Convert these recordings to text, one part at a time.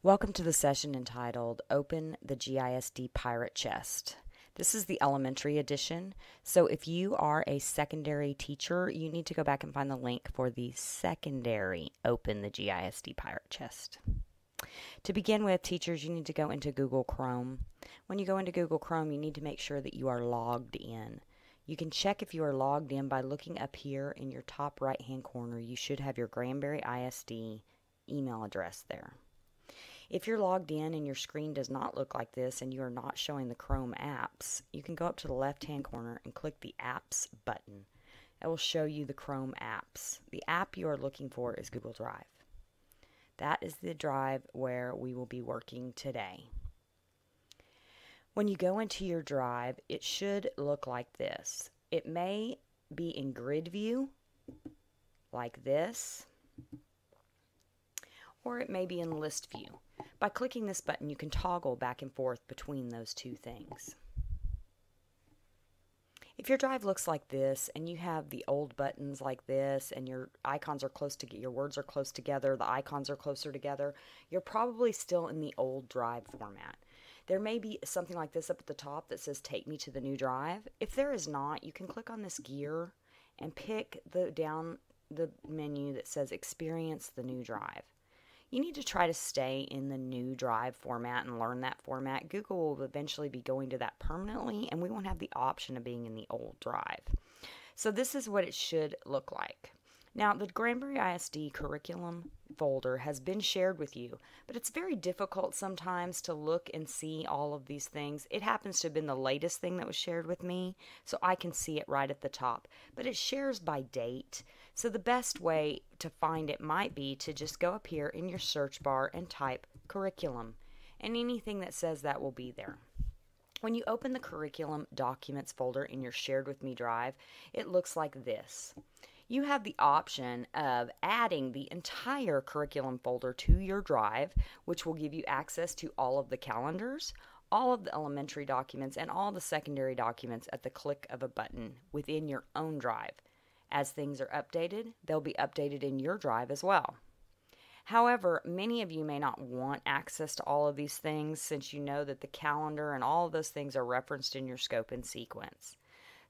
Welcome to the session entitled Open the GISD Pirate Chest. This is the elementary edition, so if you are a secondary teacher, you need to go back and find the link for the secondary Open the GISD Pirate Chest. To begin with, teachers, you need to go into Google Chrome. When you go into Google Chrome, you need to make sure that you are logged in. You can check if you are logged in by looking up here in your top right-hand corner. You should have your Granbury ISD email address there. If you're logged in and your screen does not look like this and you are not showing the Chrome apps, you can go up to the left-hand corner and click the Apps button. It will show you the Chrome apps. The app you are looking for is Google Drive. That is the drive where we will be working today. When you go into your drive, it should look like this. It may be in grid view, like this, or it may be in list view. By clicking this button, you can toggle back and forth between those two things. If your drive looks like this and you have the old buttons like this and your icons are close to your words are close together, the icons are closer together, you're probably still in the old drive format. There may be something like this up at the top that says take me to the new drive. If there is not, you can click on this gear and pick down the menu that says experience the new drive. You need to try to stay in the new drive format and learn that format. Google will eventually be going to that permanently, and we won't have the option of being in the old drive. So this is what it should look like. Now, the Granbury ISD curriculum folder has been shared with you, but it's very difficult sometimes to look and see all of these things. It happens to have been the latest thing that was shared with me, so I can see it right at the top, but it shares by date. So the best way to find it might be to just go up here in your search bar and type curriculum, and anything that says that will be there. When you open the curriculum documents folder in your shared with me drive, it looks like this. You have the option of adding the entire curriculum folder to your drive, which will give you access to all of the calendars, all of the elementary documents, and all the secondary documents at the click of a button within your own drive. As things are updated, they'll be updated in your drive as well. However, many of you may not want access to all of these things since you know that the calendar and all of those things are referenced in your scope and sequence.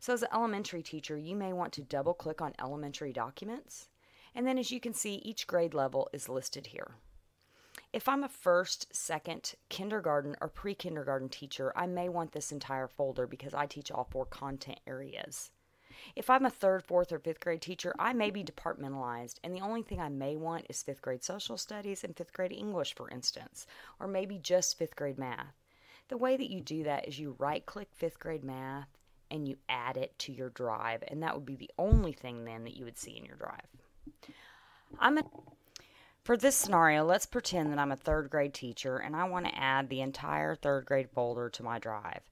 So as an elementary teacher, you may want to double click on elementary documents, and then as you can see, each grade level is listed here. If I'm a first, second, kindergarten, or pre-kindergarten teacher, I may want this entire folder because I teach all 4 content areas. If I'm a 3rd, 4th, or 5th grade teacher, I may be departmentalized, and the only thing I may want is 5th grade social studies and 5th grade English, for instance, or maybe just 5th grade math. The way that you do that is you right-click 5th grade math, and you add it to your drive, and that would be the only thing then that you would see in your drive. For this scenario, let's pretend that I'm a 3rd grade teacher and I want to add the entire 3rd grade folder to my drive.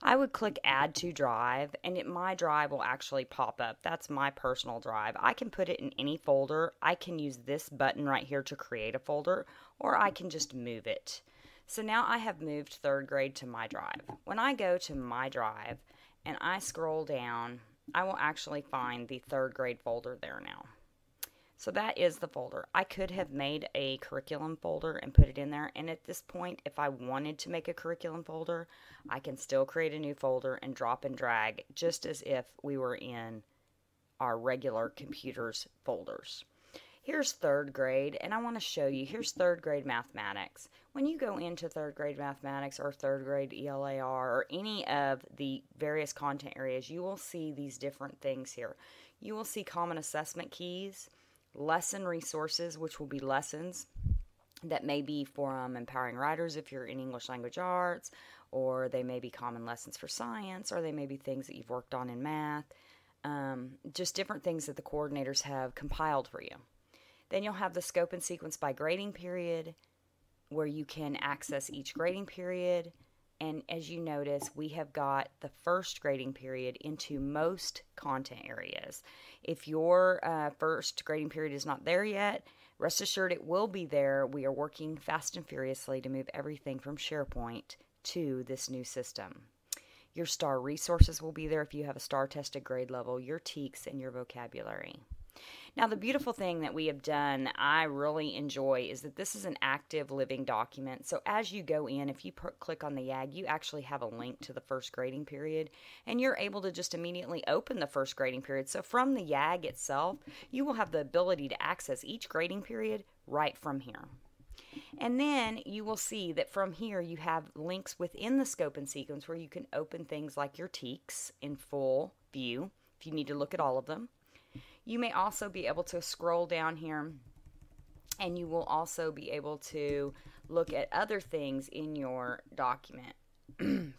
I would click Add to Drive, and my drive will actually pop up. That's my personal drive. I can put it in any folder. I can use this button right here to create a folder, or I can just move it. So now I have moved 3rd grade to my drive. When I go to my drive, and I scroll down, I will actually find the 3rd grade folder there now. So that is the folder. I could have made a curriculum folder and put it in there, and at this point, if I wanted to make a curriculum folder, I can still create a new folder and drop and drag just as if we were in our regular computers folders. Here's 3rd grade, and I want to show you, here's 3rd grade mathematics. When you go into 3rd grade mathematics or 3rd grade ELAR or any of the various content areas, you will see these different things here. You will see common assessment keys, lesson resources, which will be lessons that may be from empowering writers if you're in English language arts, or they may be common lessons for science, or they may be things that you've worked on in math, just different things that the coordinators have compiled for you. Then you'll have the scope and sequence by grading period, where you can access each grading period. And as you notice, we have got the first grading period into most content areas. If your first grading period is not there yet, rest assured it will be there. We are working fast and furiously to move everything from SharePoint to this new system. Your STAR resources will be there if you have a STAR tested grade level, your TEKS, and your vocabulary. Now, the beautiful thing that we have done, I really enjoy, is that this is an active living document. So as you go in, if you click on the YAG, you actually have a link to the first grading period, and you're able to just immediately open the first grading period. So from the YAG itself, you will have the ability to access each grading period right from here. And then you will see that from here you have links within the scope and sequence where you can open things like your TEKs in full view if you need to look at all of them. You may also be able to scroll down here, and you will also be able to look at other things in your document.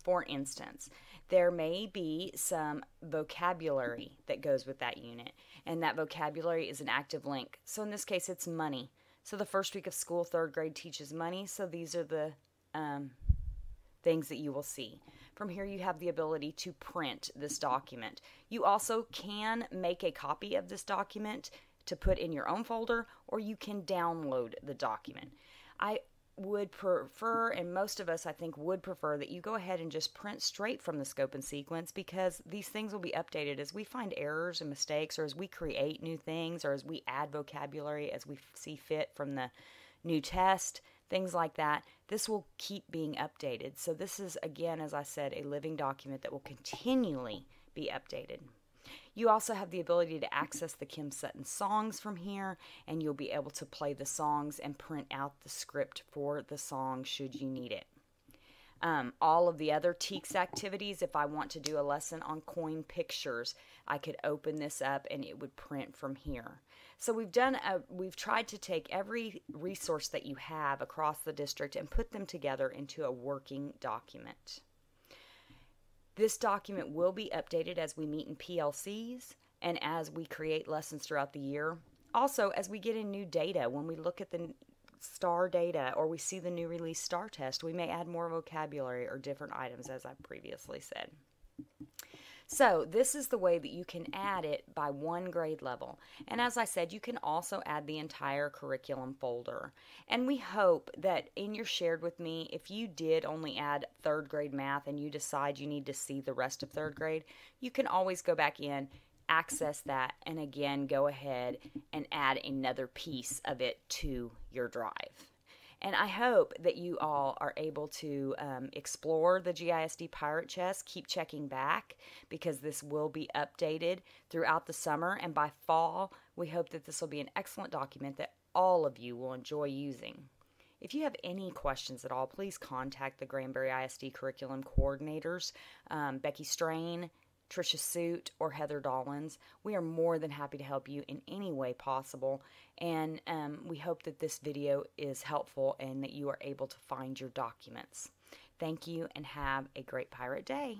For instance, there may be some vocabulary that goes with that unit, and that vocabulary is an active link. So in this case, it's money. So the first week of school, 3rd grade teaches money, so these are the things that you will see. From here, you have the ability to print this document. You also can make a copy of this document to put in your own folder, or you can download the document. I would prefer, and most of us I think would prefer, that you go ahead and just print straight from the scope and sequence, because these things will be updated as we find errors and mistakes, or as we create new things, or as we add vocabulary as we see fit from the new test, things like that. This will keep being updated. So this is, again, as I said, a living document that will continually be updated. You also have the ability to access the Kim Sutton songs from here, and you'll be able to play the songs and print out the script for the song should you need it. All of the other TEKS activities, if I want to do a lesson on coin pictures, I could open this up and it would print from here. So we've tried to take every resource that you have across the district and put them together into a working document. This document will be updated as we meet in PLCs and as we create lessons throughout the year. Also, as we get in new data, when we look at the STAR data or we see the new release STAR test, we may add more vocabulary or different items, as I previously said. So this is the way that you can add it by one grade level. And as I said, you can also add the entire curriculum folder. And we hope that in your shared with me, if you did only add 3rd grade math and you decide you need to see the rest of 3rd grade, you can always go back in, access that, and again go ahead and add another piece of it to your drive. And I hope that you all are able to explore the GISD Pirate Chest. Keep checking back, because this will be updated throughout the summer, and by fall we hope that this will be an excellent document that all of you will enjoy using. If you have any questions at all, please contact the Granbury ISD curriculum coordinators, Becky Strain, Tricia Suit, or Heather Dollins. We are more than happy to help you in any way possible, and we hope that this video is helpful and that you are able to find your documents. Thank you, and have a great pirate day.